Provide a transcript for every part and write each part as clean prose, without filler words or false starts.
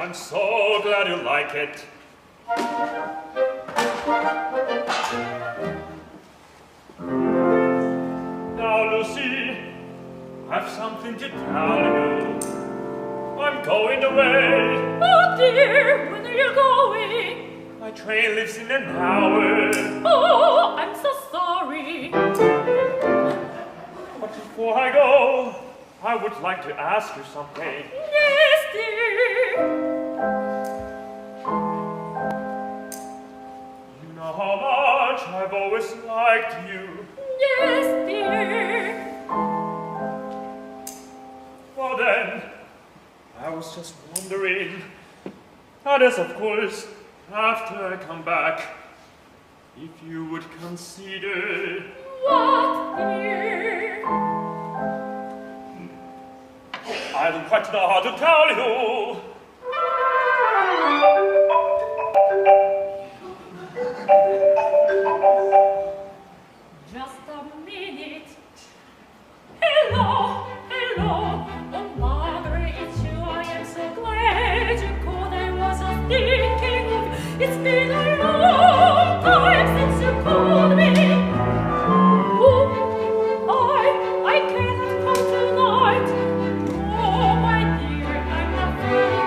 I'm so glad you like it. Now, Lucy, I've something to tell you. I'm going away. Oh dear, when are you going? My train leaves in an hour. Oh, I'm so sorry. But before I go, I would like to ask you something. Yes, dear. You know how much I've always liked you. Yes, dear. Well then, I was just wondering, that is of course after I come back, if you would consider... What, dear? I don't quite know how to tell you. Just a minute. Hello, hello. Oh, mother, it's you. I am so glad you called. I was just thinking of you. It's been a long time since you called me. Oh, I cannot come tonight. Oh, my dear, I'm afraid.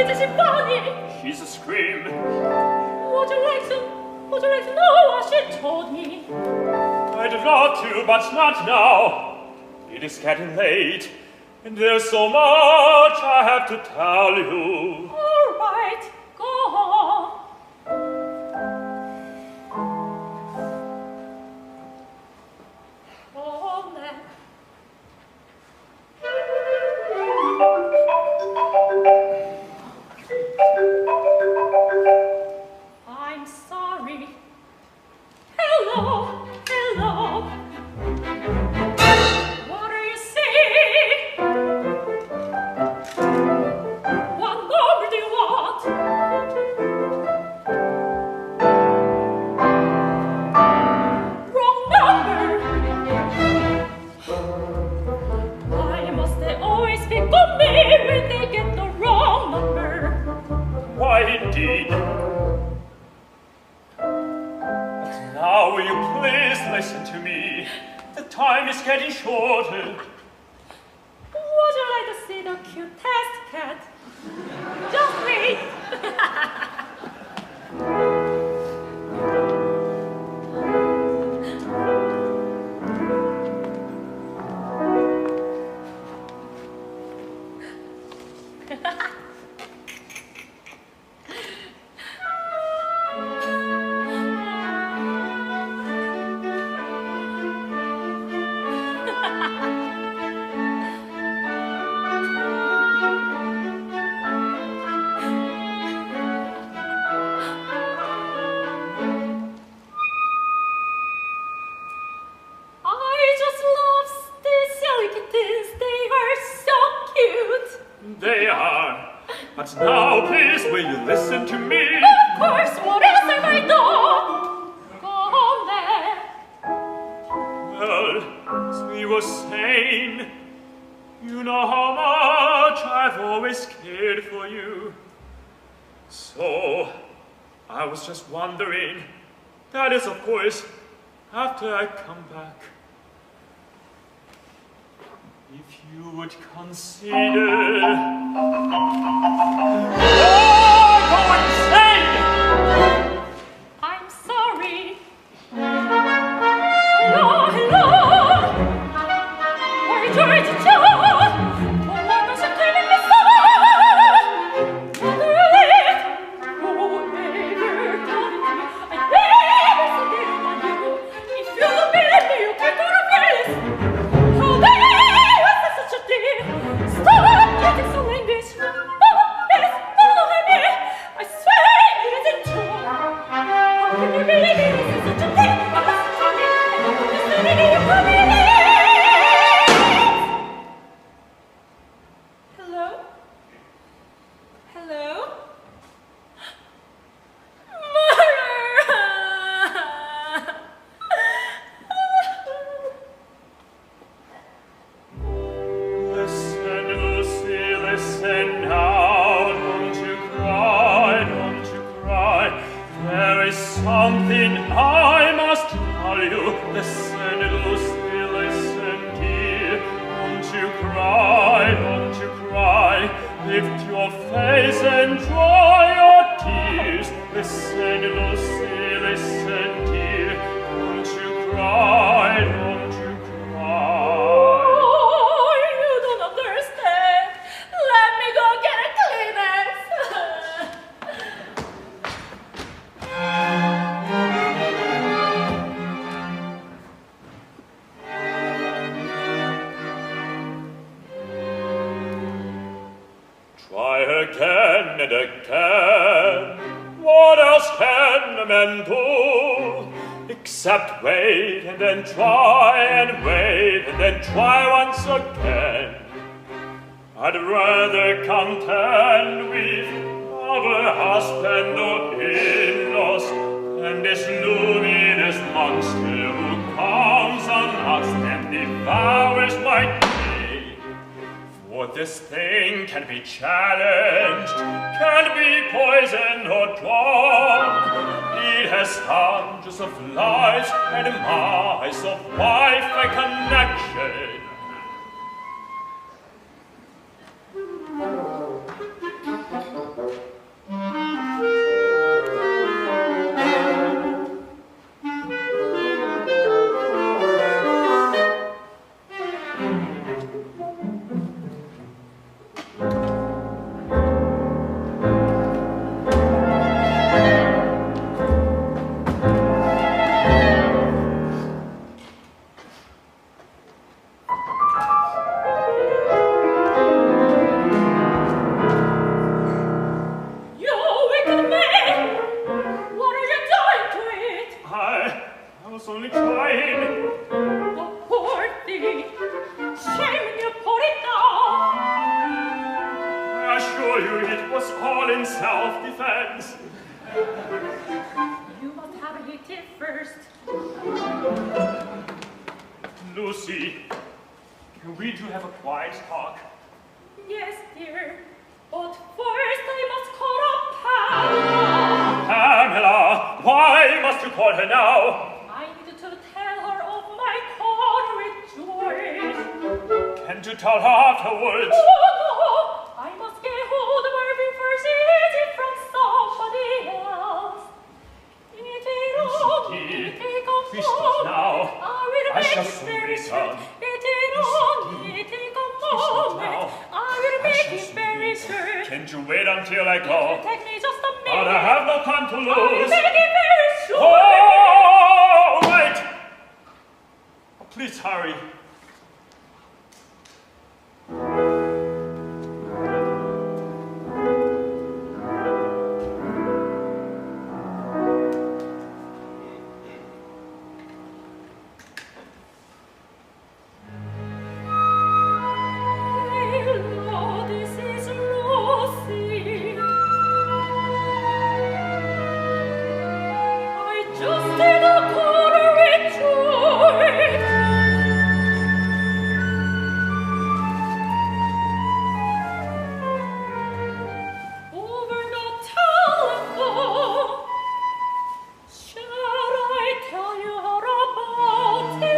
isn't she funny? She's a scream. Would you like to know what she told me? I'd love to, but not now. It is getting late, and there's so much I have to tell you. All right, go on. Oh, man. I'm sorry. Hello, hello. What do you say? What number do you want? Wrong number. Why must they always pick on me when they get the wrong number? Why, indeed. But now will you please listen to me? The time is getting shorter. Would you like to see the cutest cat? Just wait. I just love these silly kittens. They are so cute. They are. But now, please, will you listen to me? Of course, what else have I done? Go on there. Well, as we were saying, you know how much I've always cared for you. So, I was just wondering, that is, of course, after I come back, if you would consider... Oh, go insane! I'm sorry. Hello, hello. Are you trying to tell? Why must you claim me so? Not really. Whoever told it to me, I never said it on you. If you don't believe me, you can go to Paris. How dare you say such a thing? Stop using some language. Oh, yes, follow me. I swear it isn't true. How can you believe me? This is such a thing. You must tell me. And I'm going to say it, you come in. Hello? Hello? Listen, Lucy, listen now. Don't you cry, don't you cry. There is something I must tell you. Listen, Lucy, listen, dear. Don't you cry, don't you cry. Lift your face and dry your tears. Listen, Lucy, listen, dear. Don't you cry, don't you cry. Oh, you don't understand. Let me go get a Try again and again. What else can a man do? Except wait and then try and wait and then try once again. I'd rather contend with our husband or in-laws than this luminous monster who comes unannounced and devours my day. For this thing can be challenged, can be poisoned or drugged. It has hundreds of lives and miles of Wi-Fi connection. assure you it was all in self-defense. You must have a tip first. Lucy, we do have a quiet talk. Yes, dear. But first I must call up Pamela. Pamela, why must you call her now? I need to tell her of my call with joy. Can't you tell her afterwards? Oh, no. I must get hold of her before she hears it from somebody else. We stop now. I shall soon return. I will make it very sure. Can't you wait until I go? Take me just a But minute. I have no time to I will lose. make it very sure. Oh, wait! Please hurry. Hello, this is Lucy. I just did a corner with joy. Over the telephone. Shall I tell you all about it?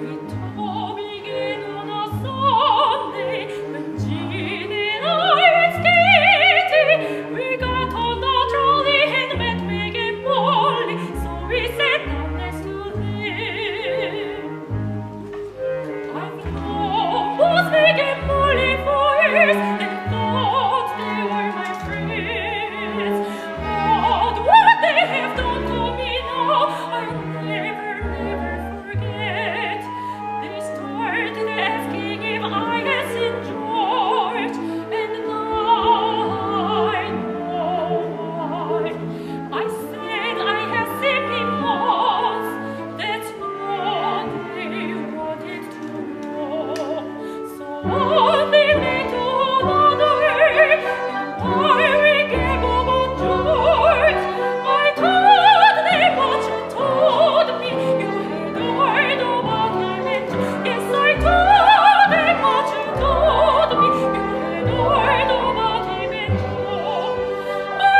We told begin on a Sunday when Jean and I went skating. We got on the trolley and met Meg and Molly, so we sat down next to them. I've known both Meg and Molly for years and thought they were my friends. But what they have done to me now, I'll never, never forget. They started asking if I had seen George, and now I know why. I said I had seen him once. That's what they wanted to know. So they went to another, and I will give about George. I told them what you told me. You had heard about him, and yes, I told them what you told me. You had heard about him, and I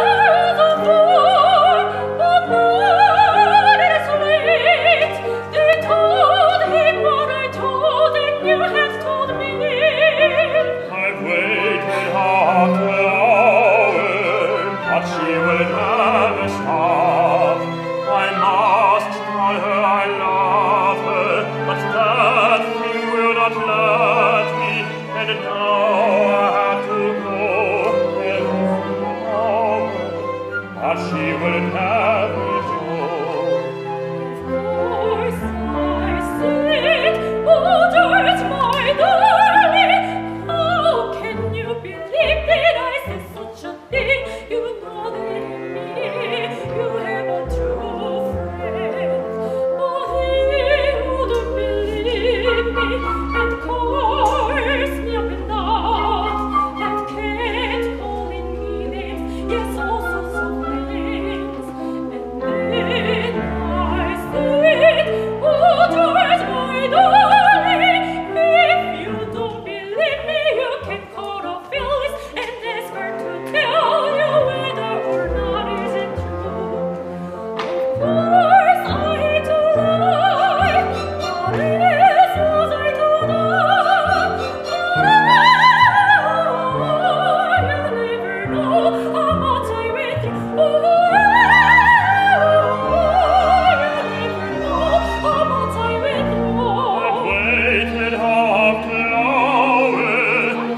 was a fool, but now it's late. They told him what I told them. You have told me. I've waited half an hour, but she will never stop. I must tell her I love her, but that thing will not let me, and now I have to go. But she will never know. Of course I said, oh George, my darling, how can you believe that I said such a thing? You know that in me you have a true friend. But he wouldn't believe me and curse me up and down, and kept calling me names, yes, all sorts of names. And then I said, oh George, my darling, if you don't believe me, you can call a Phyllis and ask her to tell you whether or not is it true. Of course I hate to lie, but else was I to die. You'll never know how much I went through. You'll never know how much I went I've through. waited half an hour,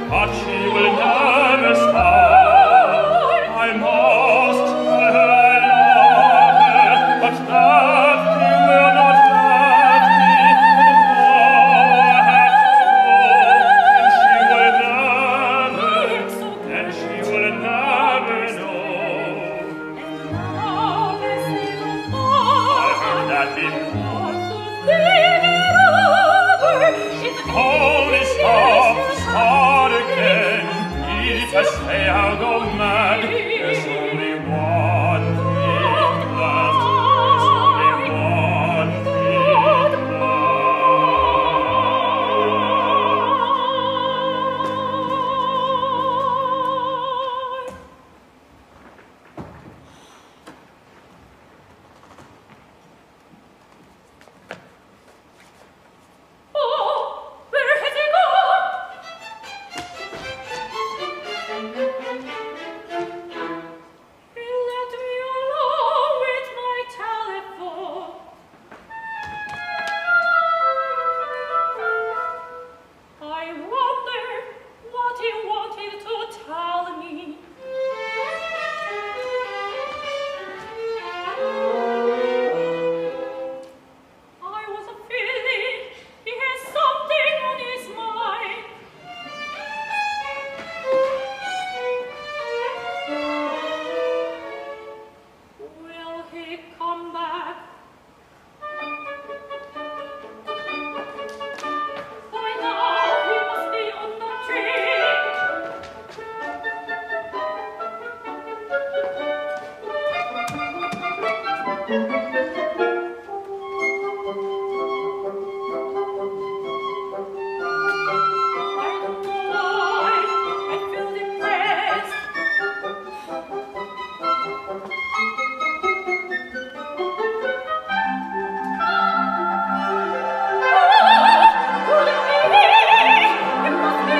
but she will never stop. I must tell her I love her, but that thing will not let me, and now I have to go, and she will never know. And now let's live I heard apart. that before. Only stop to start again. If I stay, I'll go mad. There's only one thing left. There's only one thing left. Oh, where has he gone? He left me alone with my telephone. I wonder what he wanted to tell me. I was feeling he has something on his mind. Will he come back? By now he must be on the train. I don't know why I feel depressed. Could it be he? It must be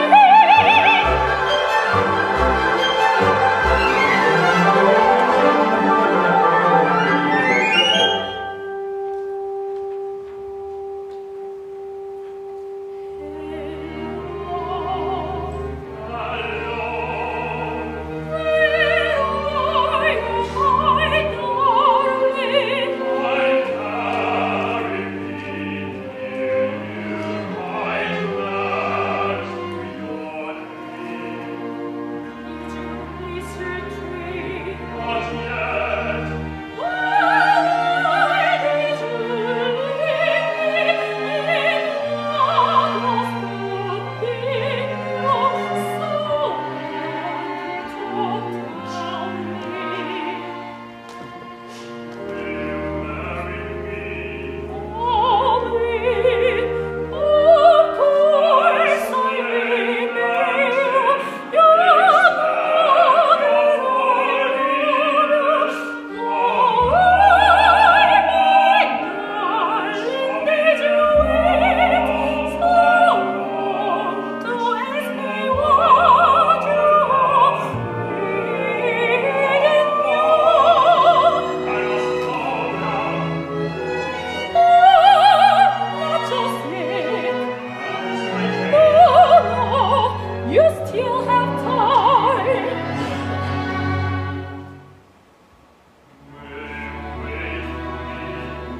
you still have time.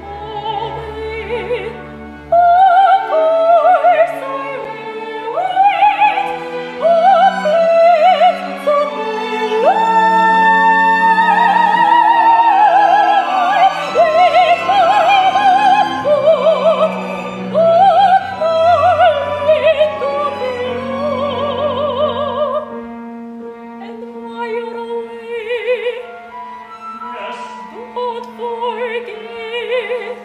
Oh, wait. Of course I will wait. Oh, please, don't wait. Wait by the foot of my little pillow. And while you're away, Yes. don't forget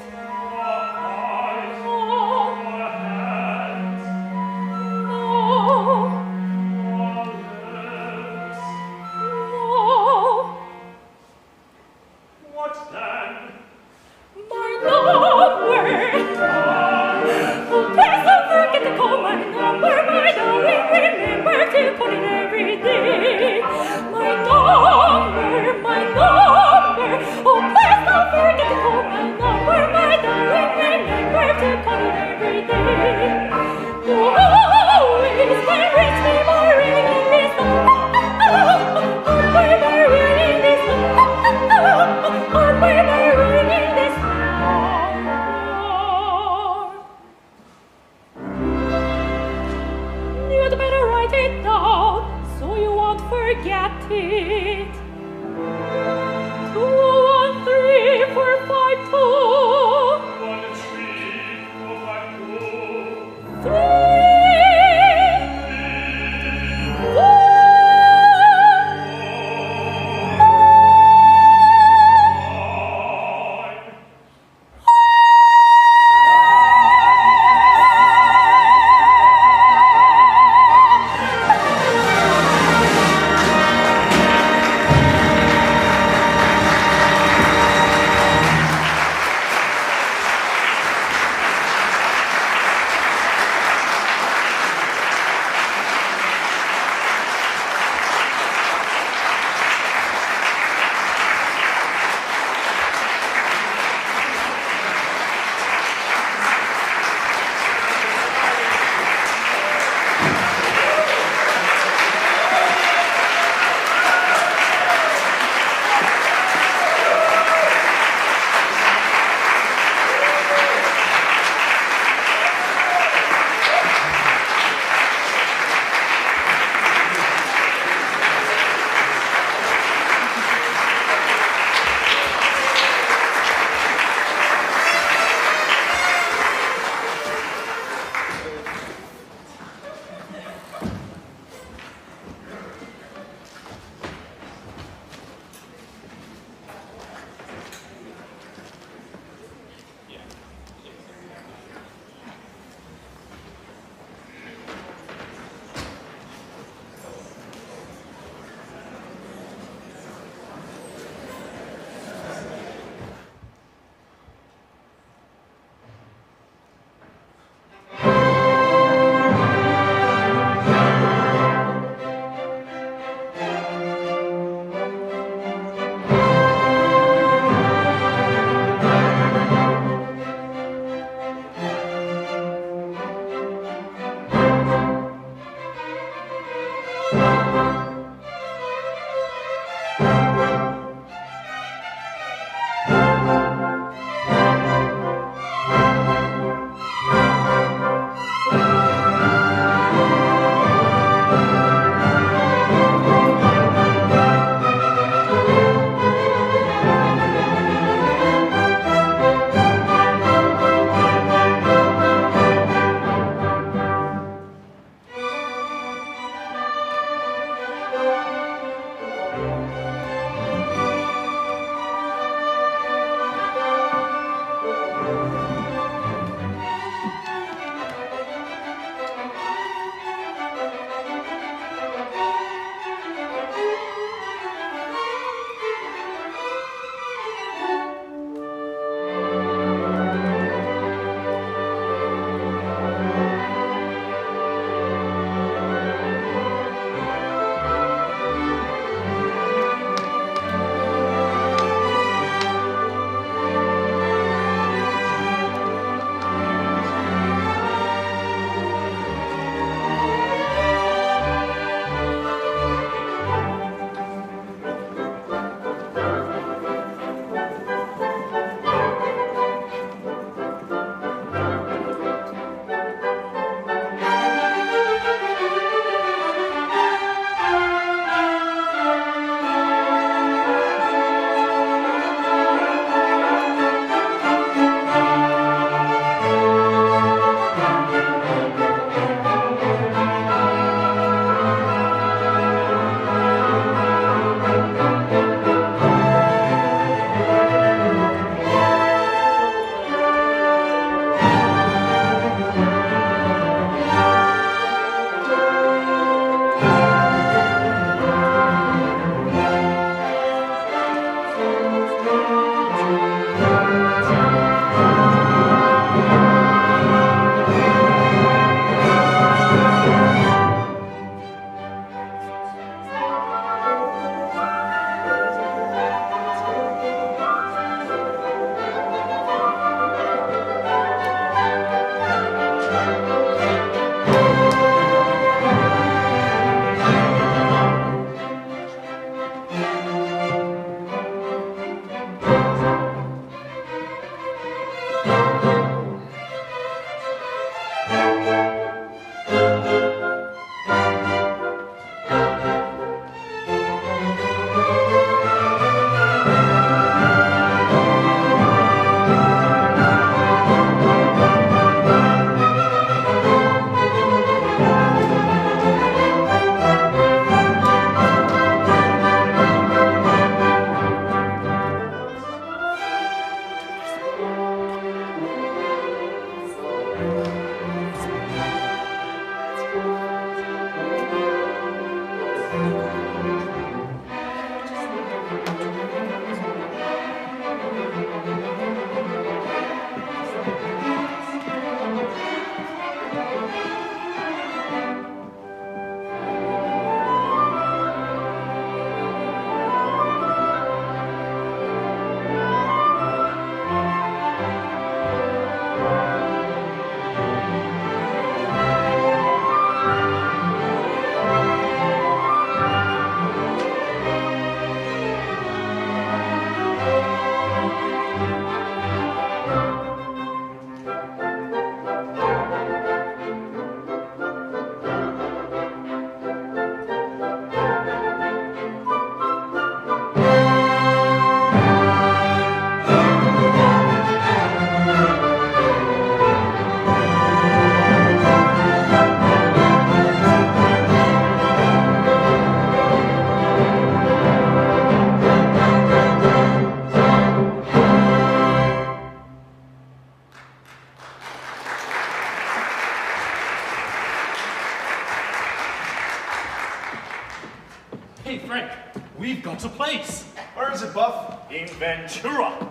Hey, Frank, we've got a place. Where is it, Buff? In Ventura.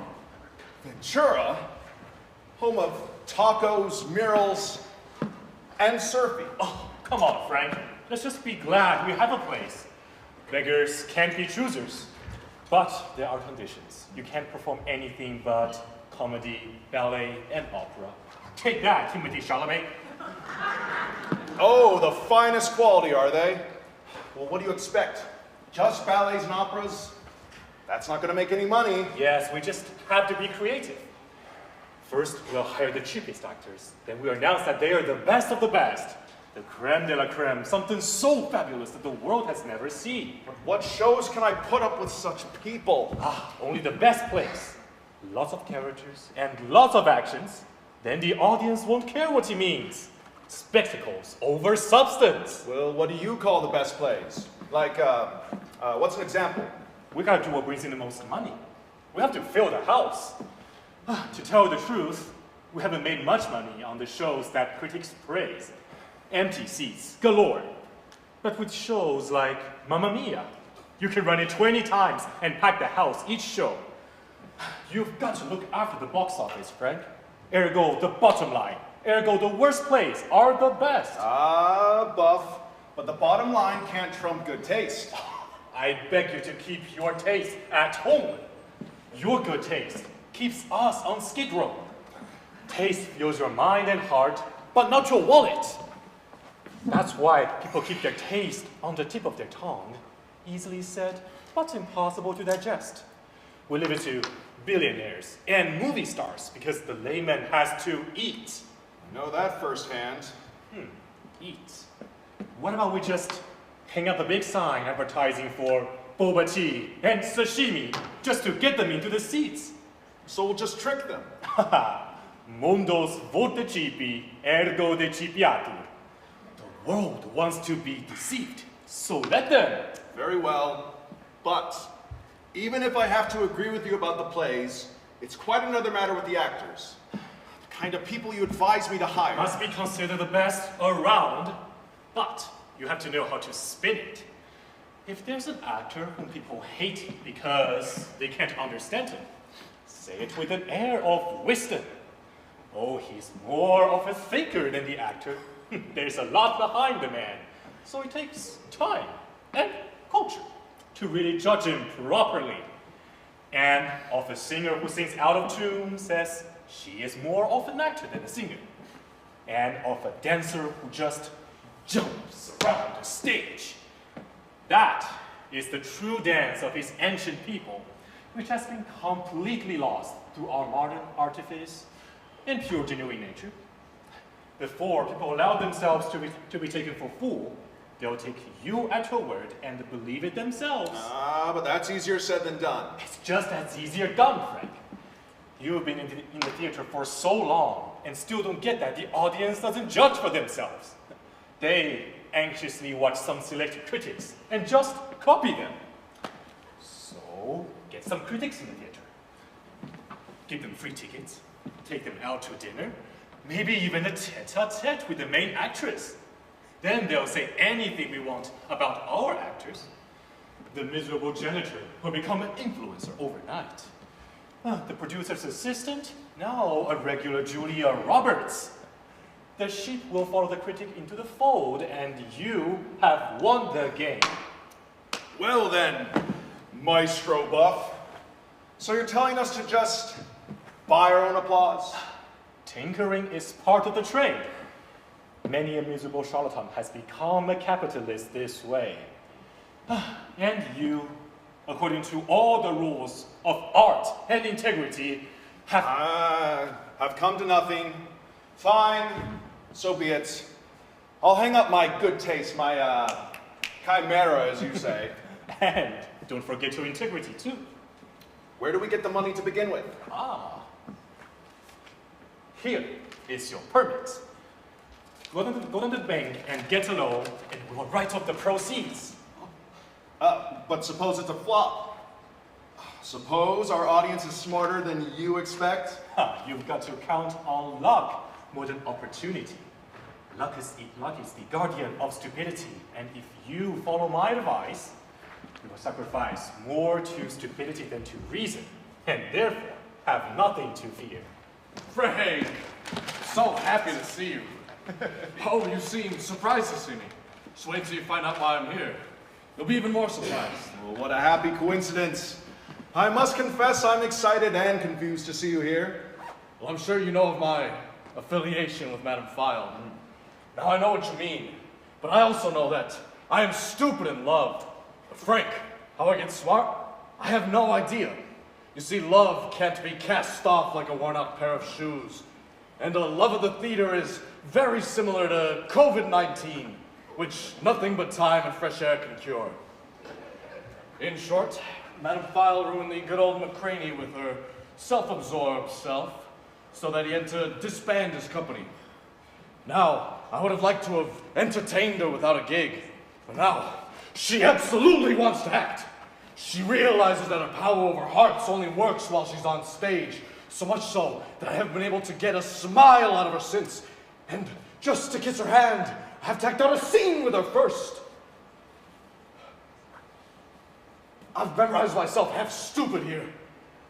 Ventura? Home of tacos, murals, and surfing. Oh, come on, Frank. Let's just be glad we have a place. Beggars can't be choosers. But there are conditions. You can't perform anything but comedy, ballet, and opera. Take that, Timothée Chalamet. Oh, the finest quality, are they? Well, what do you expect? Just ballets and operas? That's not going to make any money. Yes, we just have to be creative. First, we'll hire the cheapest actors. Then we'll announce that they are the best of the best. The creme de la creme, something so fabulous that the world has never seen. But what shows can I put up with such people? Only the best place. Lots of characters and lots of actions. Then the audience won't care what he means. Spectacles over substance. Well, what do you call the best plays? Like, what's an example? We gotta do what brings in the most money. We have to fill the house. To tell the truth, we haven't made much money on the shows that critics praise. Empty seats galore. But with shows like Mamma Mia, you can run it 20 times and pack the house each show. You've got to look after the box office, Frank. Ergo, the bottom line. Ergo, the worst plays are the best. Buff. But the bottom line can't trump good taste. I beg you to keep your taste at home. Your good taste keeps us on Skid Row. Taste fuels your mind and heart, but not your wallet. That's why people keep their taste on the tip of their tongue. Easily said, but impossible to digest. We leave it to billionaires and movie stars because the layman has to eat. Know that firsthand. Eat. What about we just hang up a big sign advertising for boba tea and sashimi just to get them into the seats? So we'll just trick them. Mundos vote cipi, ergo decipiatur. The world wants to be deceived, so let them. Very well. But even if I have to agree with you about the plays, it's quite another matter with the actors. The kind of people you advise me to hire. Must be considered the best around, but you have to know how to spin it. If there's an actor whom people hate because they can't understand him, say it with an air of wisdom. Oh, he's more of a thinker than the actor. There's a lot behind the man, so it takes time and culture to really judge him properly. And of a singer who sings out of tune says she is more of an actor than a singer. And of a dancer who just jumps around the stage. That is the true dance of his ancient people, which has been completely lost through our modern artifice and pure genuine nature. Before people allow themselves to be taken for fool, they'll take you at your word and believe it themselves. But that's easier said than done. It's just as easier done, Frank. You've been in the theater for so long and still don't get that the audience doesn't judge for themselves. They anxiously watch some select critics and just copy them. So, get some critics in the theater. Give them free tickets, take them out to dinner, Maybe even a tete-a-tete with the main actress. Then they'll say anything we want about our actors. The miserable janitor will become an influencer overnight. The producer's assistant, now a regular Julia Roberts. The sheep will follow the critic into the fold, and you have won the game. Well then, Maestro Buff. So you're telling us to just buy our own applause? Tinkering is part of the trade. Many a miserable charlatan has become a capitalist this way. And you, according to all the rules of art and integrity, have come to nothing. Fine, so be it. I'll hang up my good taste, my chimera, as you say. And don't forget your integrity, too. Where do we get the money to begin with? Here is your permit. Go to the bank and get a loan, and we'll write off the proceeds. But suppose it's a flop. Suppose our audience is smarter than you expect? You've got to count on luck more than opportunity. Luck is the guardian of stupidity, and if you follow my advice, you will sacrifice more to stupidity than to reason, and therefore have nothing to fear. Frank, so happy to see you. Oh, you seem surprised to see me. Just wait till you find out why I'm here. You'll be even more surprised. Well, what a happy coincidence. I must confess I'm excited and confused to see you here. Well, I'm sure you know of my affiliation with Madame File. Now, I know what you mean, but I also know that I am stupid in love. But Frank, how I get smart? I have no idea. You see, love can't be cast off like a worn-out pair of shoes. And the love of the theater is very similar to COVID-19, which nothing but time and fresh air can cure. In short, Madame File ruined the good old McCraney with her self-absorbed self, so that he had to disband his company. Now, I would have liked to have entertained her without a gig, but now, she absolutely wants to act. She realizes that her power over hearts only works while she's on stage, so much so that I haven't been able to get a smile out of her since. And just to kiss her hand, I have to act out a scene with her first. I've memorized myself half stupid here.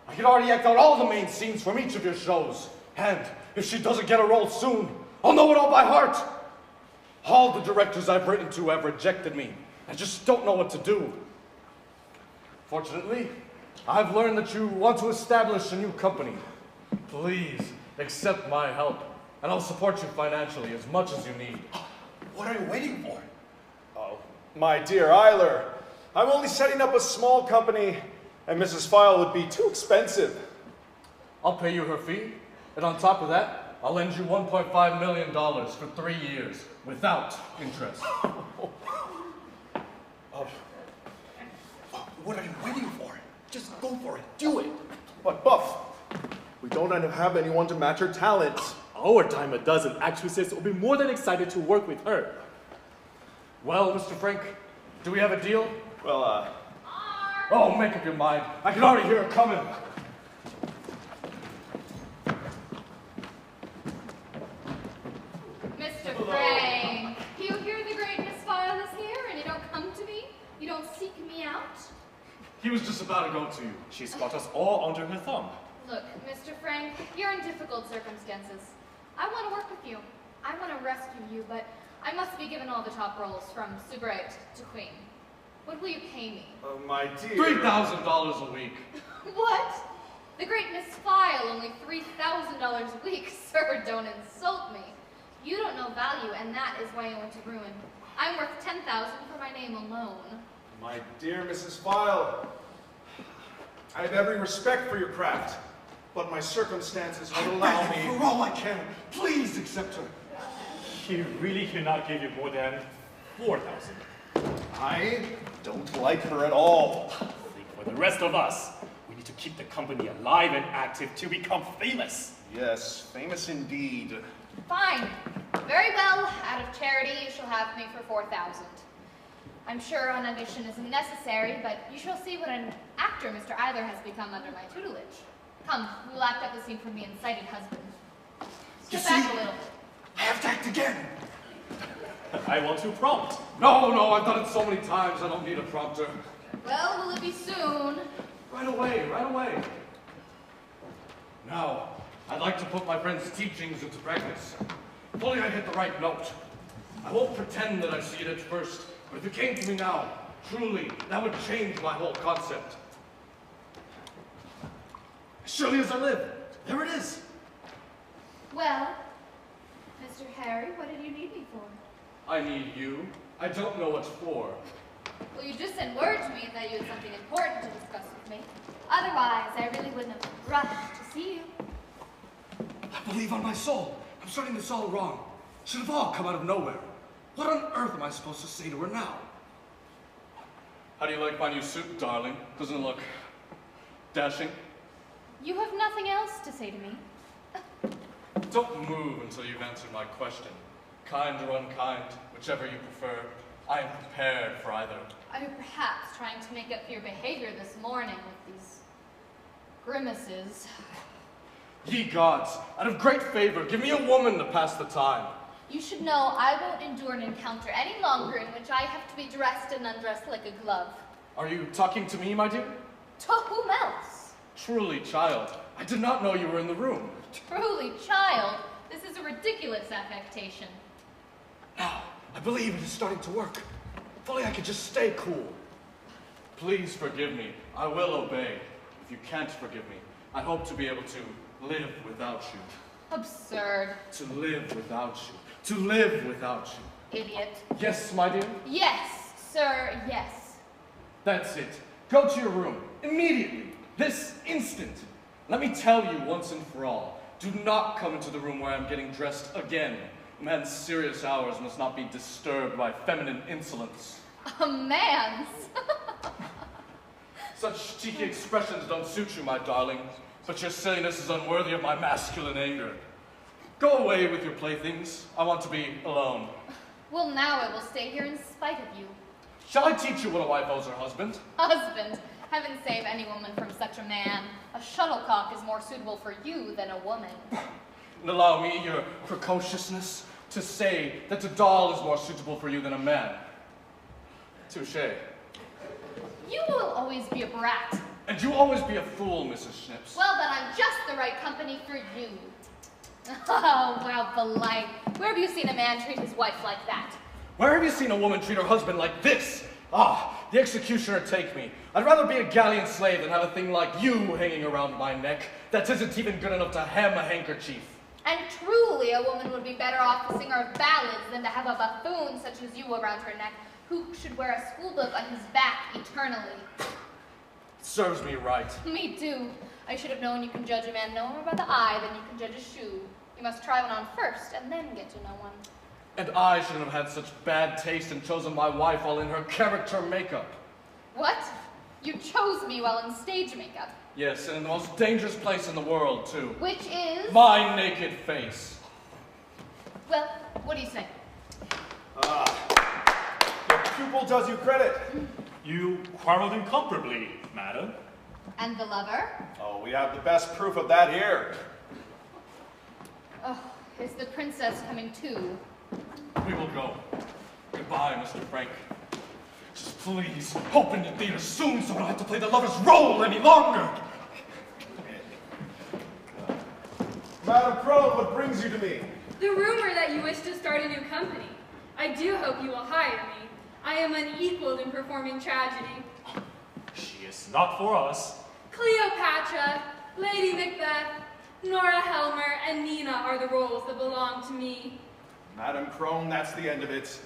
I can already act out all the main scenes from each of your shows. And if she doesn't get a role soon, I'll know it all by heart. All the directors I've written to have rejected me. I just don't know what to do. Fortunately, I've learned that you want to establish a new company. Please accept my help, and I'll support you financially as much as you need. What are you waiting for? Oh, my dear Eiler, I'm only setting up a small company, and Mrs. File would be too expensive. I'll pay you her fee, and on top of that, I'll lend you $1.5 million for 3 years, without interest. What are you waiting for? Just go for it. Do it. But Buff, we don't have anyone to match her talents. Our dime a dozen actresses will be more than excited to work with her. Well, Mr. Frank, do we have a deal? Well, Oh, make up your mind. I can already hear her coming. Mr. Frank, you hear the great Miss File is here and you don't come to me? You don't seek me out? He was just about to go to you. She's got us all under her thumb. Look, Mr. Frank, you're in difficult circumstances. I want to work with you. I want to rescue you, but I must be given all the top roles from soubrette to queen. What will you pay me? my dear. $3,000 a week. What? The great Miss File, only $3,000 a week. Sir, don't insult me. You don't know value, and that is why I went to ruin. I'm worth $10,000 for my name alone. My dear Mrs. File, I have every respect for your craft, but my circumstances won't allow me. For all I can, please accept her. He really cannot give you more than 4,000. I don't like her at all. Think for the rest of us. We need to keep the company alive and active to become famous. Yes, famous indeed. Fine. Very well. Out of charity, you shall have me for 4,000. I'm sure an audition isn't necessary, but you shall see what an actor Mr. Eiler has become under my tutelage. Come, we will act up a scene for me and sighted husband. Step back a little. I have to act again. I want to prompt. No, I've done it so many times, I don't need a prompter. Well, will it be soon? Right away. Now, I'd like to put my friend's teachings into practice. If only I hit the right note. I won't pretend that I see it at first, but if it came to me now, truly, that would change my whole concept. As surely as I live, there it is. Well, Mr. Harry, what did you need me for? I need you. I don't know what for. Well, you just sent word to me that you had something important to discuss with me. Otherwise, I really wouldn't have rushed to see you. I believe on my soul. I'm starting this all wrong. Should have all come out of nowhere. What on earth am I supposed to say to her now? How do you like my new suit, darling? Doesn't it look dashing? You have nothing else to say to me. Don't move until you've answered my question. Kind or unkind, whichever you prefer. I am prepared for either. Are you perhaps trying to make up for your behavior this morning with these grimaces? Ye gods, out of great favor, give me a woman to pass the time. You should know I won't endure an encounter any longer in which I have to be dressed and undressed like a glove. Are you talking to me, my dear? To whom else? Truly, child, I did not know you were in the room. Truly, child, this is a ridiculous affectation. Now, I believe it is starting to work. If only I could just stay cool. Please forgive me. I will obey. If you can't forgive me, I hope to be able to live without you. Absurd. To live without you. To live without you. Idiot. Yes, my dear? Yes, sir, yes. That's it. Go to your room. Immediately. This instant. Let me tell you once and for all. Do not come into the room where I'm getting dressed again. A man's serious hours must not be disturbed by feminine insolence. A man's? Such cheeky expressions don't suit you, my darling, but your silliness is unworthy of my masculine anger. Go away with your playthings. I want to be alone. Well, now I will stay here in spite of you. Shall I teach you what a wife owes her husband? Husband, heaven save any woman from such a man. A shuttlecock is more suitable for you than a woman. And allow me, your precociousness, to say that a doll is more suitable for you than a man. Touché. You will always be a brat. And you always be a fool, Mrs. Schnips. Well, then I'm just the right company for you. Oh, wow, belike. Where have you seen a man treat his wife like that? Where have you seen a woman treat her husband like this? Ah, the executioner take me. I'd rather be a galleon slave than have a thing like you hanging around my neck that isn't even good enough to hem a handkerchief. And truly, a woman would be better off to sing her ballads than to have a buffoon such as you around her neck, who should wear a schoolbook on his back eternally. Serves me right. Me too. I should have known you can judge a man no more by the eye than you can judge a shoe. You must try one on first, and then get to know one. And I shouldn't have had such bad taste and chosen my wife while in her character makeup. What? You chose me while in stage makeup. Yes, and in the most dangerous place in the world, too. Which is? My naked face. Well, what do you say? Your pupil does you credit. You quarreled incomparably, madam. And the lover? Oh, we have the best proof of that here. Oh, is the princess coming too? We will go. Goodbye, Mr. Frank. Just please, open the theater soon so I don't have to play the lover's role any longer. Madam Crone, what brings you to me? The rumor that you wish to start a new company. I do hope you will hire me. I am unequaled in performing tragedy. She is not for us. Cleopatra, Lady Macbeth, Nora Helmer, and Nina are the roles that belong to me. Madam Crone, that's the end of it.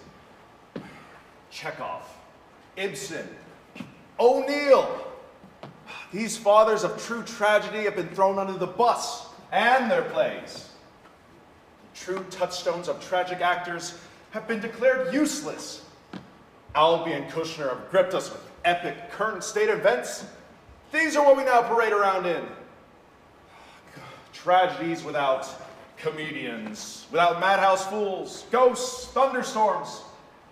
Chekhov, Ibsen, O'Neill. These fathers of true tragedy have been thrown under the bus and their plays. The true touchstones of tragic actors have been declared useless. Albee and Kushner have gripped us with epic current state events. These are what we now parade around in. Tragedies without comedians, without madhouse fools, ghosts, thunderstorms,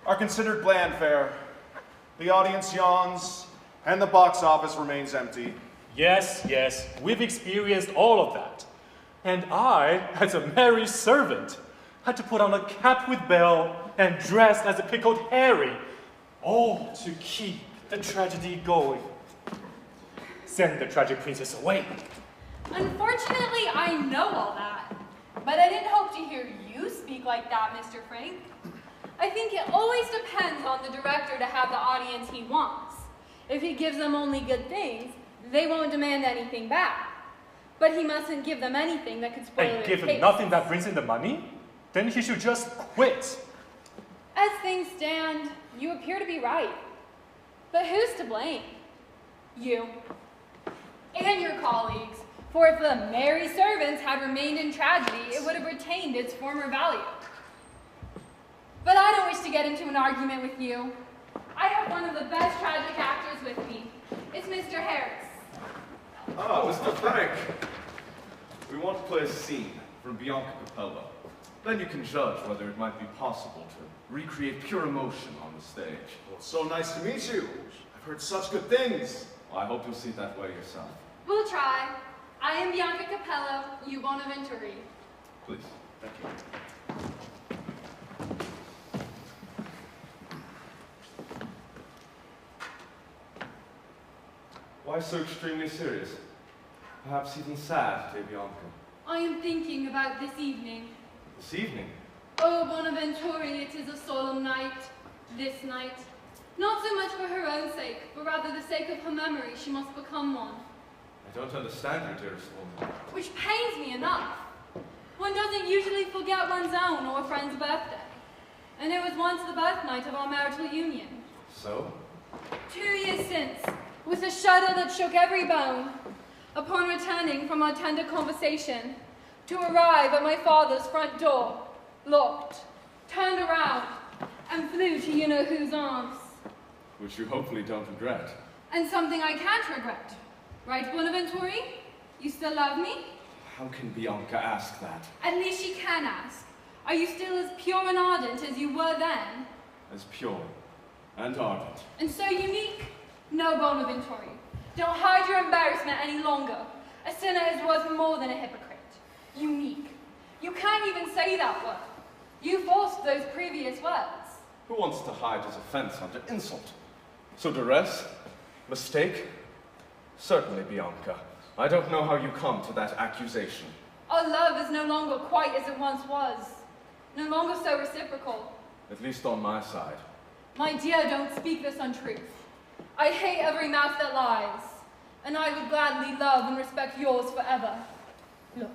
are considered bland fare. The audience yawns, and the box office remains empty. Yes, we've experienced all of that. And I, as a merry servant, had to put on a cap with bell and dress as a pickled Harry, all to keep the tragedy going. Send the tragic princess away. Unfortunately, I know all that. But I didn't hope to hear you speak like that, Mr. Frank. I think it always depends on the director to have the audience he wants. If he gives them only good things, they won't demand anything back. But he mustn't give them anything that could spoil their And give him taste. nothing that brings in the money? Then he should just quit. As things stand, you appear to be right. But who's to blame? You. And your colleagues. For if the merry servants had remained in tragedy, it would have retained its former value. But I don't wish to get into an argument with you. I have one of the best tragic actors with me. It's Mr. Harris. Ah, Mr. Frank. We want to play a scene from Bianca Capello. Then you can judge whether it might be possible to recreate pure emotion on the stage. Well, it's so nice to meet you. I've heard such good things. Well, I hope you'll see it that way yourself. We'll try. I am Bianca Capello, you Bonaventure. Please. Thank you. Why so extremely serious? Perhaps even sad, dear Bianca. I am thinking about this evening. This evening? Oh, Bonaventure, it is a solemn night, this night. Not so much for her own sake, but rather the sake of her memory, she must become one. I don't understand you, dearest woman. Which pains me enough. One doesn't usually forget one's own or a friend's birthday. And it was once the birth night of our marital union. So? 2 years since, with a shudder that shook every bone, upon returning from our tender conversation, to arrive at my father's front door, looked, turned around, and flew to you-know-whose arms. Which you hopefully don't regret. And something I can't regret. Right, Bonaventure? You still love me? How can Bianca ask that? At least she can ask. Are you still as pure and ardent as you were then? As pure and ardent. And so unique? No, Bonaventure. Don't hide your embarrassment any longer. A sinner is worth more than a hypocrite. Unique. You can't even say that word. You forced those previous words. Who wants to hide his offense under insult? So duress? Mistake? Certainly, Bianca. I don't know how you come to that accusation. Our love is no longer quite as it once was. No longer so reciprocal. At least on my side. My dear, don't speak this untruth. I hate every mouth that lies, and I would gladly love and respect yours forever. Look,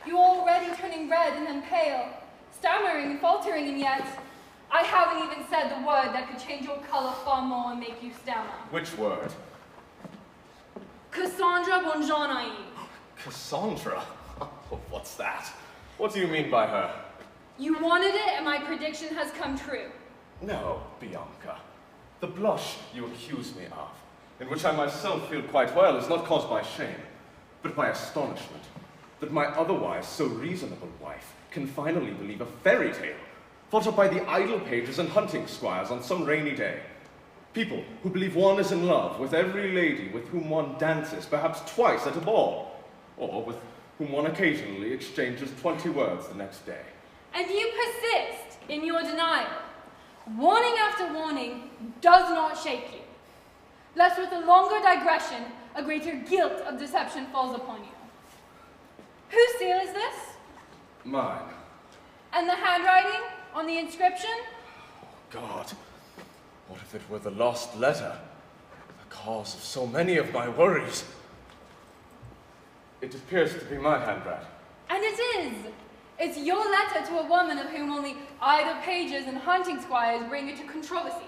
you're already turning red and then pale, stammering and faltering, and yet I haven't even said the word that could change your color far more and make you stammer. Which word? Cassandra Bonjournaille. Cassandra? What's that? What do you mean by her? You wanted it, and my prediction has come true. No, Bianca. The blush you accuse me of, in which I myself feel quite well, is not caused by shame, but by astonishment that my otherwise so reasonable wife can finally believe a fairy tale thought up by the idle pages and hunting squires on some rainy day. People who believe one is in love with every lady with whom one dances perhaps twice at a ball, or with whom one occasionally exchanges 20 words the next day. And you persist in your denial. Warning after warning does not shake you, lest with a longer digression, a greater guilt of deception falls upon you. Whose seal is this? Mine. And the handwriting on the inscription? God, what if it were the lost letter, the cause of so many of my worries? It appears to be my handwriting. And it is. It's your letter to a woman of whom only idle pages and hunting squires bring into controversy.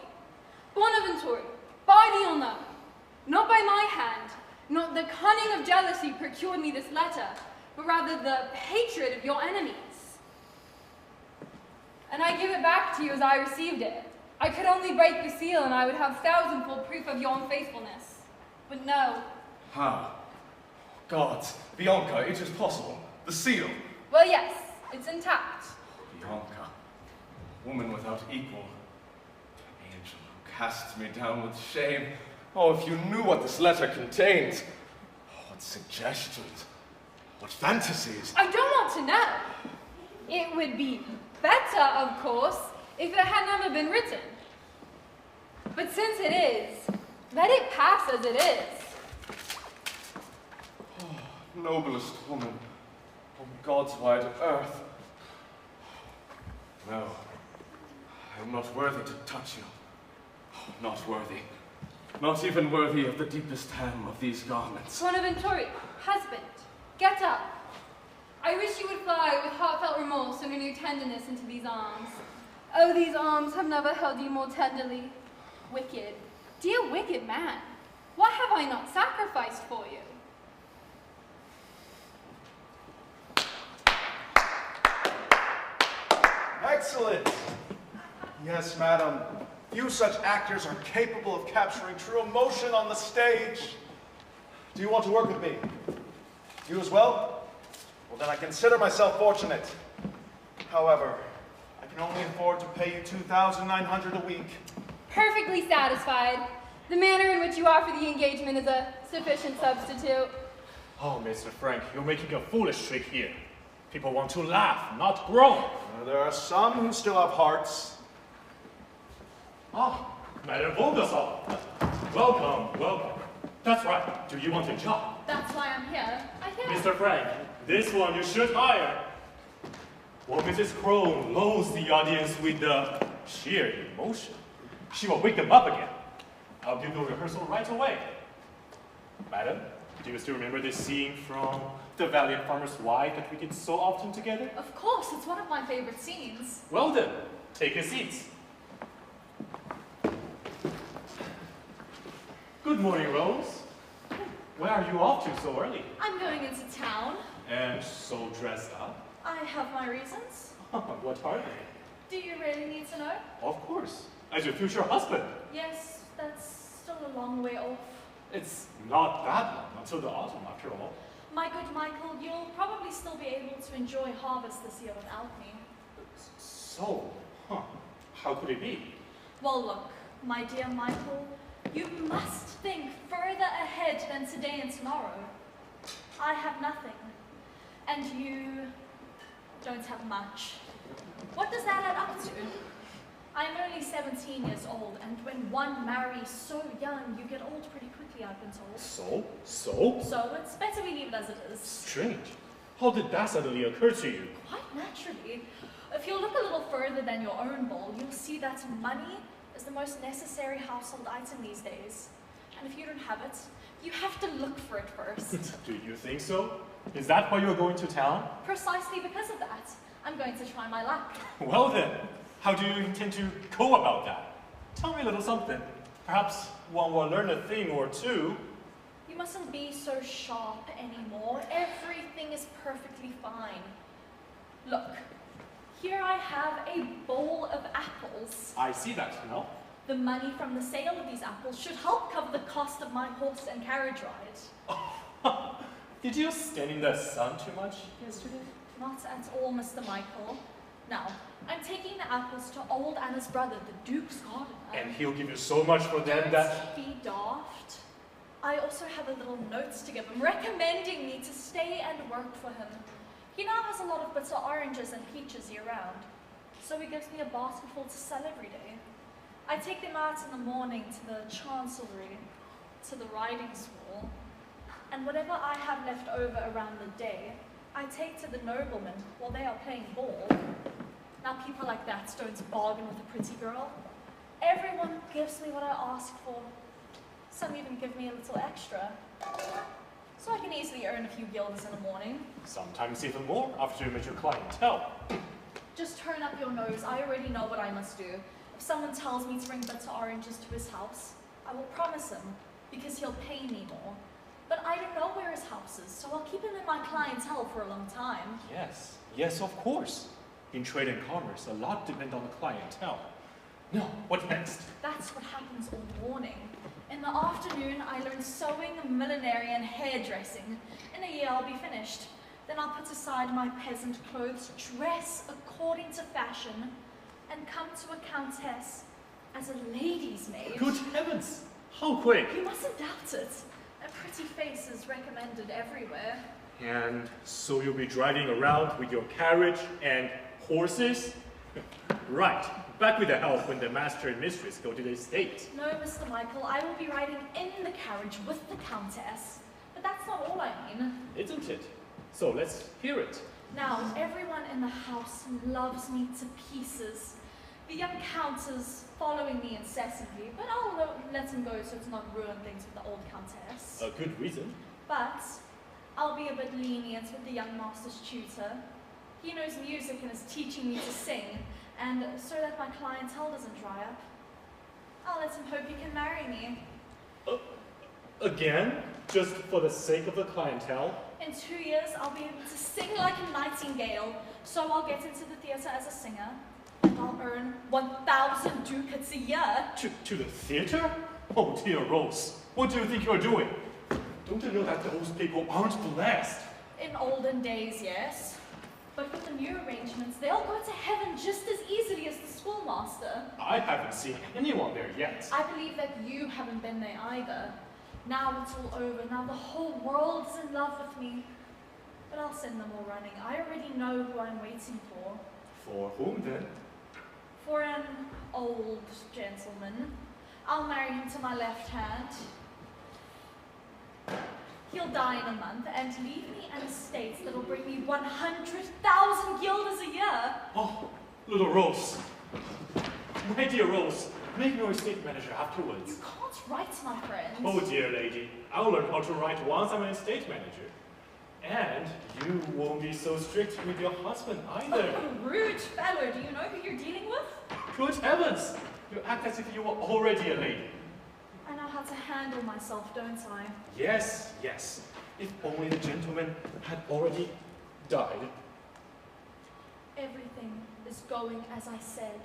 Bonaventure, by the honor, not by my hand, not the cunning of jealousy procured me this letter, but rather the hatred of your enemies. And I give it back to you as I received it. I could only break the seal and I would have thousandfold proof of your unfaithfulness. But no. How? Gods, Bianca, it is possible. The seal. Well, yes, it's intact. Bianca, woman without equal. Angel who casts me down with shame. Oh, if you knew what this letter contains. What suggestions. What fantasies? I don't want to know. It would be better, of course, if it had never been written. But since it is, let it pass as it is. Noblest woman on God's wide earth. No, I am not worthy to touch you. Not worthy. Not even worthy of the deepest hem of these garments. Bonaventure, husband, get up. I wish you would fly with heartfelt remorse and renewed tenderness into these arms. Oh, these arms have never held you more tenderly. Wicked, dear wicked man, what have I not sacrificed for you? Excellent! Yes, madam. Few such actors are capable of capturing true emotion on the stage. Do you want to work with me? You as well? Well, then I consider myself fortunate. However, I can only afford to pay you $2,900 a week. Perfectly satisfied. The manner in which you offer the engagement is a sufficient substitute. Oh, Mr. Frank, you're making a foolish trick here. People want to laugh, not groan. There are some who still have hearts. Ah, Madame Volgasol. Welcome, welcome. That's right. Do you want a job? That's why I'm here. Mr. Frank, this one you should hire. Well, Mrs. Crone loads the audience with the sheer emotion. She will wake them up again. I'll give the rehearsal right away. Madam, do you still remember this scene from The Valiant Farmer's Wife that we did so often together? Of course, it's one of my favorite scenes. Well then, take a seat. Good morning, Rose. Where are you off to so early? I'm going into town. And so dressed up? I have my reasons. What are they? Do you really need to know? Of course. As your future husband. Yes, that's still a long way off. It's not that long until the autumn, after all. My good Michael, you'll probably still be able to enjoy harvest this year without me. So, how could it be? Well, look, my dear Michael, you must think further ahead than today and tomorrow. I have nothing, and you don't have much. What does that add up to? I'm only 17 years old, and when one marries so young, you get old pretty quickly, I've been told. So? So it's better we leave it as it is. Strange. How did that suddenly occur to you? Quite naturally. If you look a little further than your own bowl, you'll see that money is the most necessary household item these days. And if you don't have it, you have to look for it first. Do you think so? Is that why you're going to town? Precisely because of that, I'm going to try my luck. Well then, how do you intend to go about that? Tell me a little something. Perhaps one will learn a thing or two. You mustn't be so sharp anymore. Everything is perfectly fine. Look, here I have a bowl of apples. I see that, no? The money from the sale of these apples should help cover the cost of my horse and carriage ride. Did you stand in the sun too much yesterday? Not at all, Mr. Michael. Now, I'm taking the apples to old Anna's brother, the Duke's gardener. And he'll give you so much for them that... Don't be daft. I also have a little note to give him, recommending me to stay and work for him. He now has a lot of bitter oranges and peaches year-round, so he gives me a basketful to sell every day. I take them out in the morning to the chancellery, to the riding school, and whatever I have left over around the day, I take to the noblemen while they are playing ball. Now people like that don't bargain with a pretty girl. Everyone gives me what I ask for. Some even give me a little extra. So I can easily earn a few guilders in the morning. Sometimes even more after you met your clientele. Just turn up your nose. I already know what I must do. If someone tells me to bring bitter oranges to his house, I will promise him, because he'll pay me more. But I don't know where his house is, so I'll keep him in my clientele for a long time. Yes, of course. In trade and commerce, a lot depend on the clientele. Now, what next? That's what happens all morning. In the afternoon, I learn sewing, millinery, and hairdressing. In a year, I'll be finished. Then I'll put aside my peasant clothes, dress according to fashion, and come to a countess as a lady's maid. Good heavens! How quick! You mustn't doubt it. A pretty face is recommended everywhere. And so you'll be driving around with your carriage and horses? Right. Back with the help when the master and mistress go to the estate. No, Mr. Michael, I will be riding in the carriage with the Countess. But that's not all I mean. Isn't it? So let's hear it. Now, everyone in the house loves me to pieces. The young Count is following me incessantly, but I'll let him go so to not ruin things with the old Countess. A good reason. But I'll be a bit lenient with the young master's tutor. He knows music and is teaching me to sing, and so that my clientele doesn't dry up, I'll let him hope he can marry me. Again? Just for the sake of the clientele? In 2 years, I'll be able to sing like a nightingale, so I'll get into the theatre as a singer, and I'll earn 1,000 ducats a year. To the theatre? Oh dear Rose, what do you think you're doing? Don't you know that those people aren't blessed? In olden days, yes. But with the new arrangements, they'll go to heaven just as easily as the schoolmaster. I haven't seen anyone there yet. I believe that you haven't been there either. Now it's all over. Now the whole world's in love with me. But I'll send them all running. I already know who I'm waiting for. For whom then? For an old gentleman. I'll marry him to my left hand. He'll die in a month and leave me an estate that'll bring me 100,000 guilders a year. Oh, little Rose. My dear Rose, make me your estate manager afterwards. You can't write, my friend. Oh dear lady, I'll learn how to write once I'm an estate manager. And you won't be so strict with your husband either. Oh, rude fellow, do you know who you're dealing with? Good heavens! You act as if you were already a lady. I know how to handle myself, don't I? Yes, yes. If only the gentleman had already died. Everything is going as I said.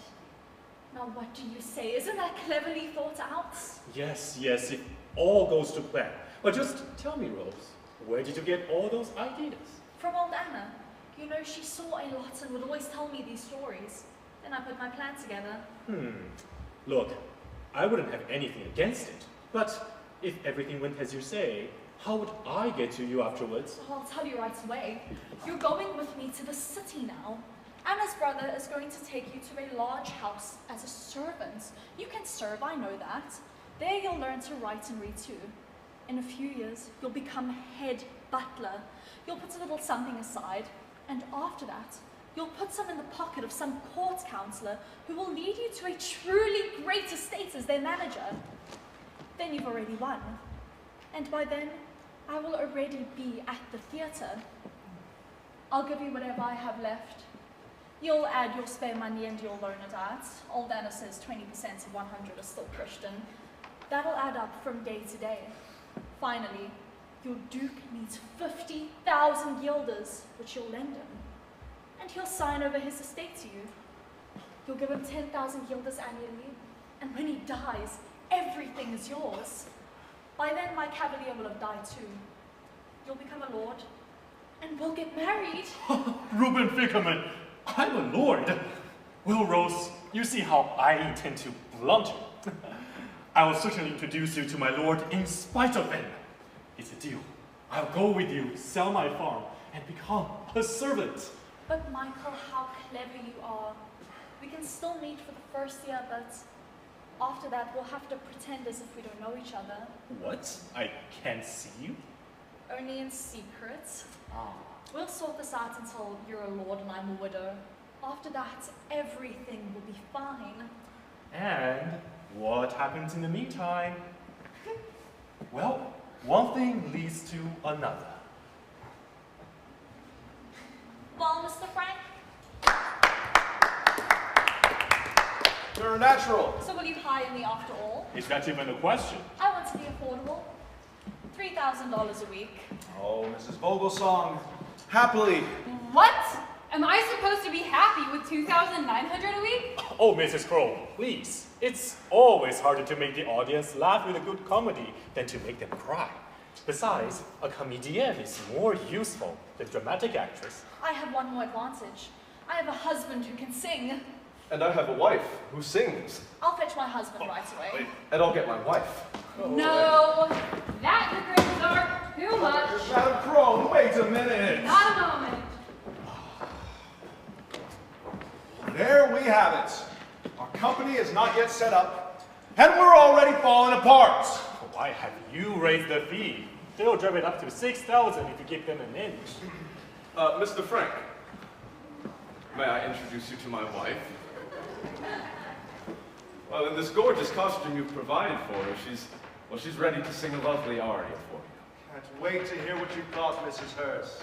Now what do you say? Isn't that cleverly thought out? Yes, yes, it all goes to plan. But just tell me, Rose, where did you get all those ideas? From old Anna. You know, she saw a lot and would always tell me these stories. Then I put my plan together. Look, I wouldn't have anything against it. But if everything went as you say, how would I get to you afterwards? Oh, I'll tell you right away. You're going with me to the city now. Anna's brother is going to take you to a large house as a servant. You can serve, I know that. There you'll learn to write and read too. In a few years, you'll become head butler. You'll put a little something aside, and after that, you'll put some in the pocket of some court councillor who will lead you to a truly great estate as their manager. Then you've already won. And by then, I will already be at the theatre. I'll give you whatever I have left. You'll add your spare money and you'll loan it out. Old Anna says 20% of 100 are still Christian. That'll add up from day to day. Finally, your Duke needs 50,000 guilders, which you'll lend him. And he'll sign over his estate to you. You'll give him 10,000 guilders annually, and when he dies, everything is yours. By then, my cavalier will have died too. You'll become a lord, and we'll get married. Reuben Fickerman, I'm a lord. Well, Rose, you see how I intend to blunt you. I will certainly introduce you to my lord in spite of him. It's a deal. I'll go with you, sell my farm, and become a servant. But Michael, how clever you are. We can still meet for the first year, but after that we'll have to pretend as if we don't know each other. What? I can't see you? Only in secret. Ah. We'll sort this out until you're a lord and I'm a widow. After that, everything will be fine. And what happens in the meantime? Well, one thing leads to another. Well, Mr. Frank, You're a natural. so will you hire me after all? Is that even a question? I want to be affordable. $3,000 a week. Oh, Mrs. Vogelsong, happily. What? Am I supposed to be happy with $2,900 a week? Oh, Mrs. Crow, please. It's always harder to make the audience laugh with a good comedy than to make them cry. Besides, a comedienne is more useful than a dramatic actress. I have one more advantage. I have a husband who can sing. And I have a wife who sings. I'll fetch my husband right away. And I'll get my wife. No, that the Grimsar Too much. Madam Crone, wait a minute. Not a moment. There we have it. Our company is not yet set up, and we're already falling apart. Why have you raised the fee? They'll drive it up to 6,000 if you give them an inch. Mr. Frank, may I introduce you to my wife? Well, in this gorgeous costume you've provided for her, she's ready to sing a lovely aria for you. Can't wait to hear what you've got, Mrs. Hurst.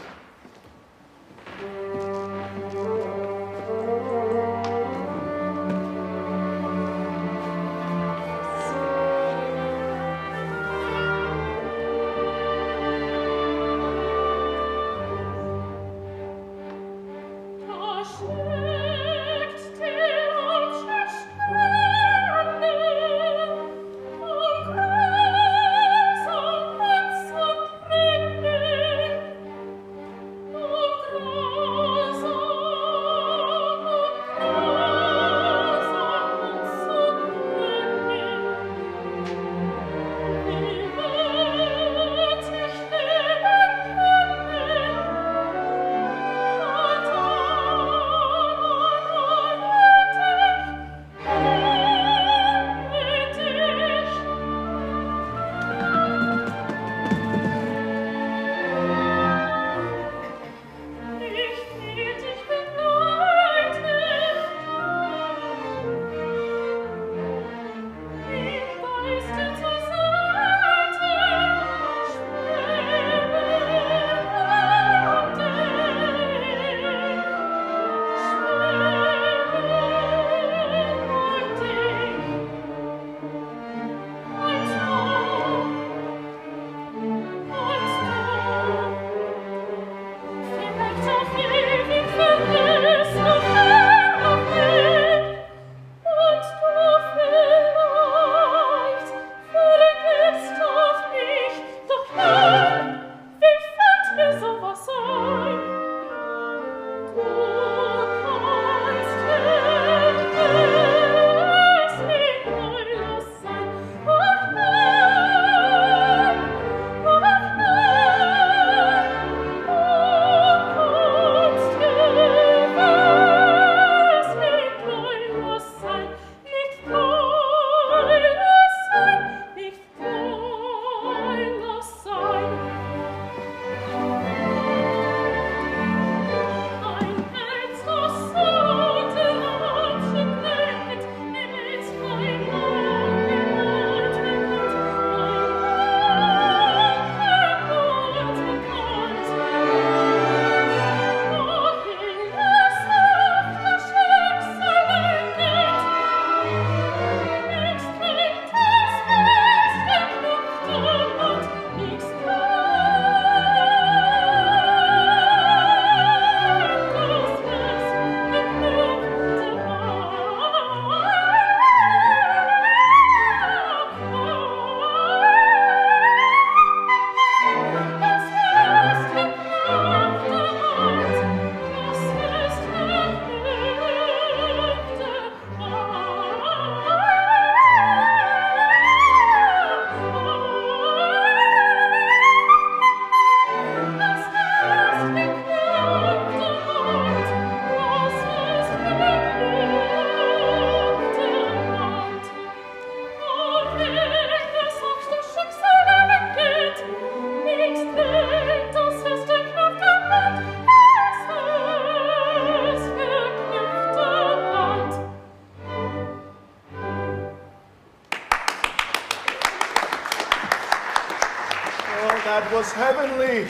That was heavenly.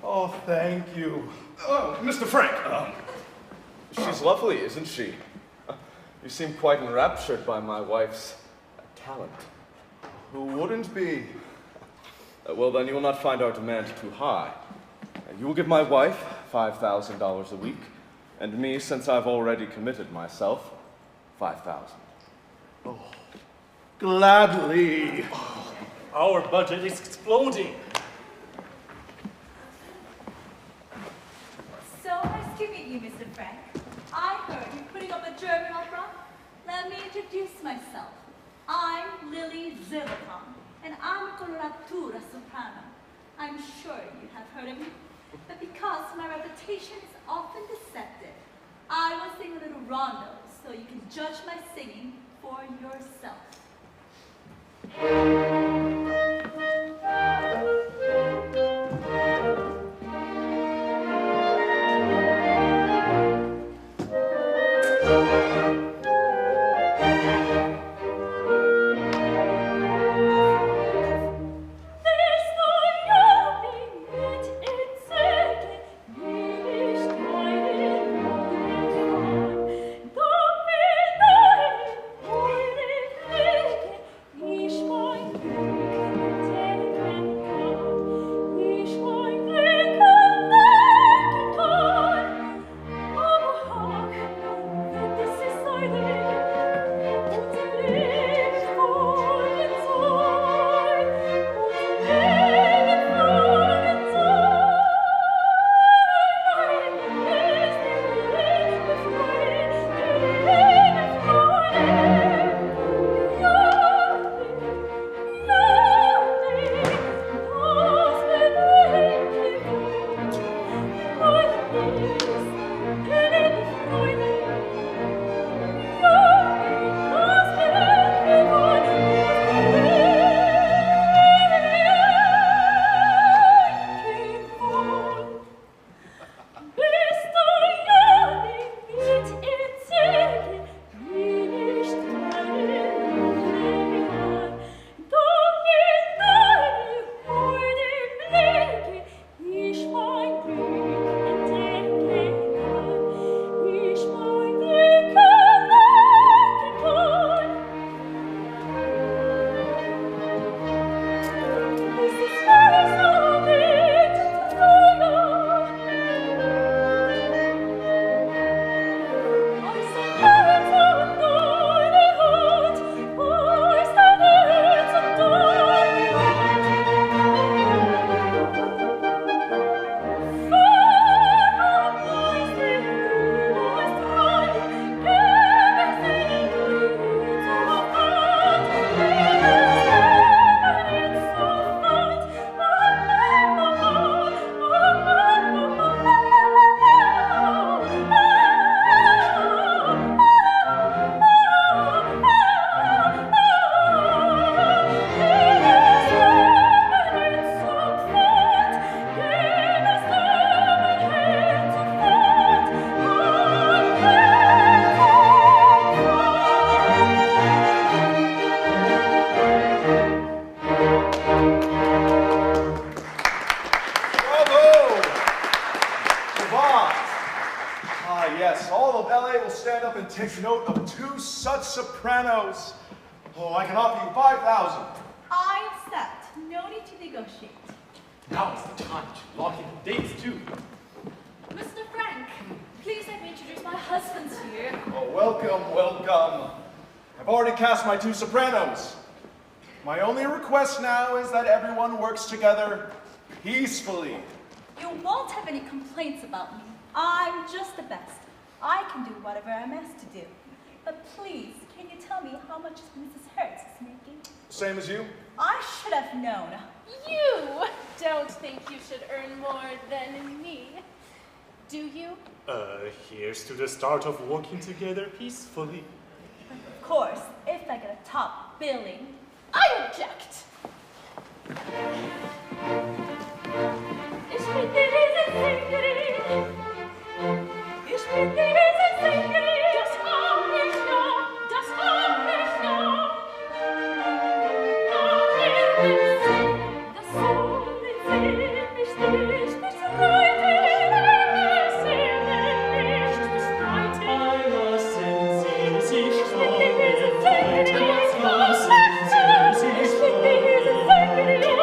Oh, thank you. Oh, Mr. Frank. She's lovely, isn't she? You seem quite enraptured by my wife's talent. Who wouldn't be? Well, then you will not find our demand too high. You will give my wife $5,000 a week, and me, since I've already committed myself, $5,000. Gladly. Our budget is exploding. So nice to meet you, Mr. Frank. I heard you're putting up a German opera. Let me introduce myself. I'm Lily Zilliton, and I'm a coloratura soprano. I'm sure you have heard of me, but because my reputation is often deceptive, I will sing a little rondo so you can judge my singing for yourself. Take note of 2 such sopranos. Oh, I can offer you 5,000. I accept. No need to negotiate. Now is the time to lock in the dates, too. Mr. Frank, please let me introduce my husband to you. Oh, welcome, welcome. I've already cast my 2 sopranos. My only request now is that everyone works together peacefully. You won't have any complaints about me. I'm just the best. I can do whatever I'm asked to do. But please, can you tell me how much Mrs. Hertz is making? Same as you? I should have known. You don't think you should earn more than me, do you? Here's to the start of working together peacefully. Of course, if I get a top billing. I object. Ich bin diese Sängerin. Ich bin diese Sängerin. Das hab ich noch, das hab ich noch. Noch in den Sinn, das Sohn in Sinn, mich nicht bestreiten. Alle Seelen nicht bestreiten. Alle sind sie sich Ich bin diese Sängerin. lassen sie sich Ich bin diese Sängerin.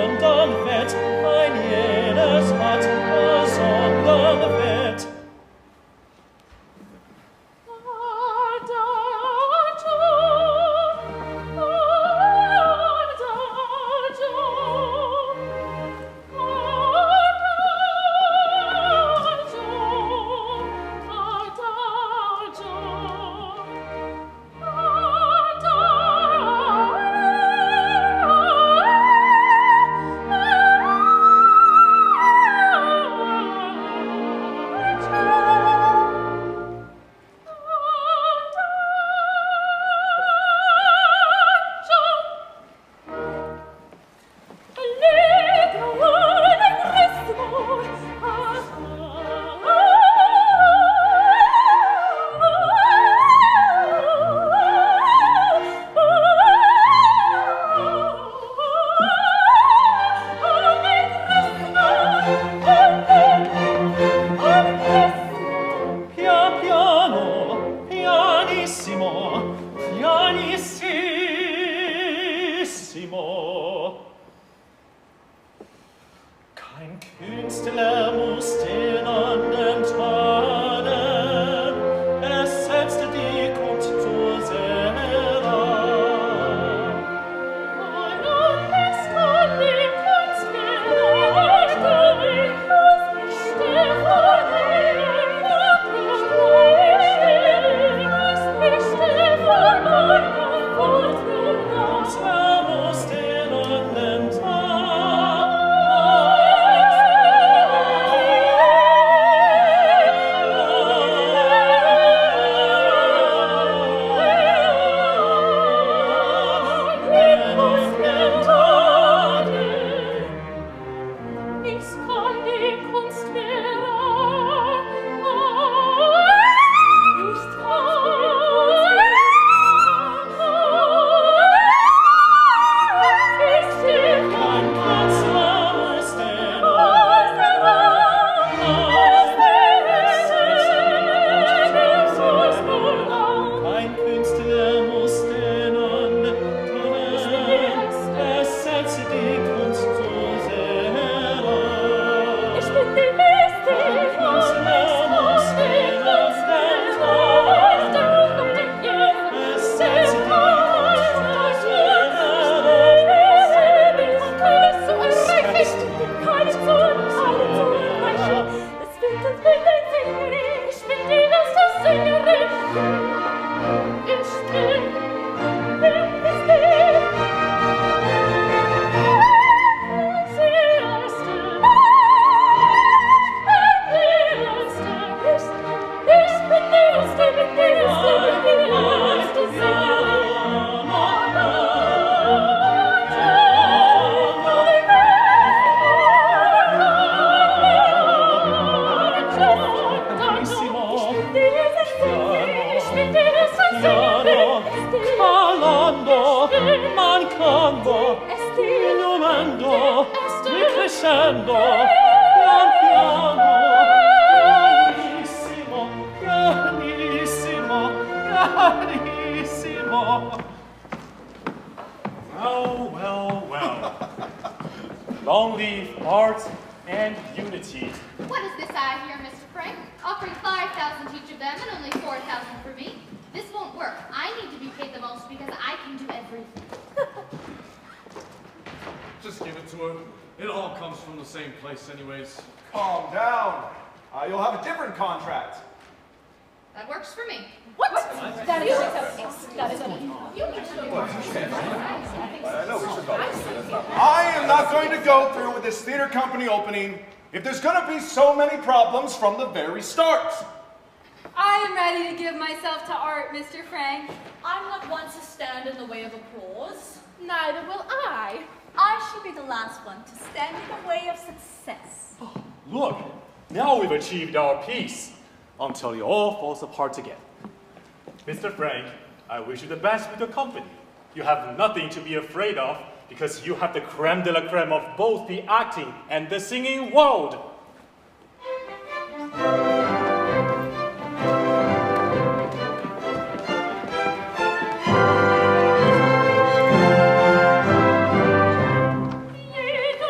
Sonderwett, ein jedes hat Sonderwett. Kein Künstler muss den anderen tadeln, es setzt die Kunst zur Seele. Es kann die Kunst geleuchten, es steht vor dir, es steht vor meinem Worten. Künstler muss den anderen mancando, inumando, crescendo, pian piano, pianissimo, pianissimo, pianissimo. Well, well, well. Long live art and unity. What is this I hear, Mr. Frank? Offering 5,000 each of them and only 4,000 for me. This won't work. I need to be paid the most because I can do everything. Just give it to her. It all comes from the same place anyways. Calm down. You'll have a different contract. That works for me. What? That is unacceptable. That is unacceptable. I am not going to go through with this theater company opening if there's going to be so many problems from the very start. I am ready to give myself to art, Mr. Frank. I'm not one to stand in the way of applause. Neither will I. I should be the last one to stand in the way of success. Look, now we've achieved our peace until it all falls apart again. Mr. Frank, I wish you the best with your company. You have nothing to be afraid of because you have the creme de la creme of both the acting and the singing world. Jeder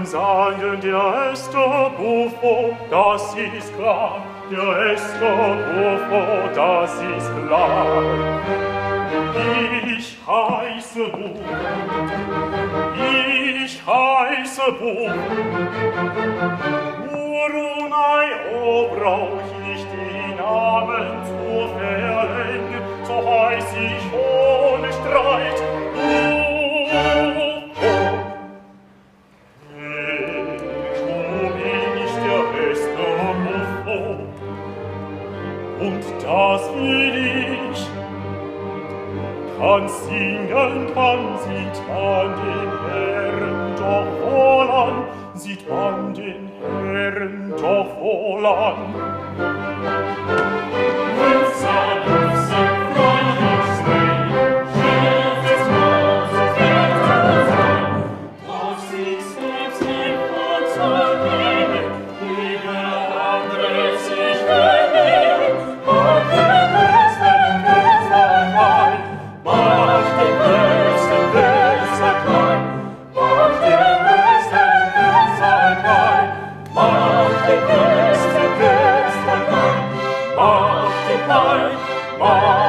Sagen, der Esther Buffo, das ist klar. Der Esther Buffo, das ist klar. Ich heiße Buch, Urunai, oh, brauch ich die Namen zu verlängern, so heiß ich ohne Streit. Und das will ich, kann singen, kann sieht man den Herren doch wohl an, sieht man den Herren doch wohl an. Mach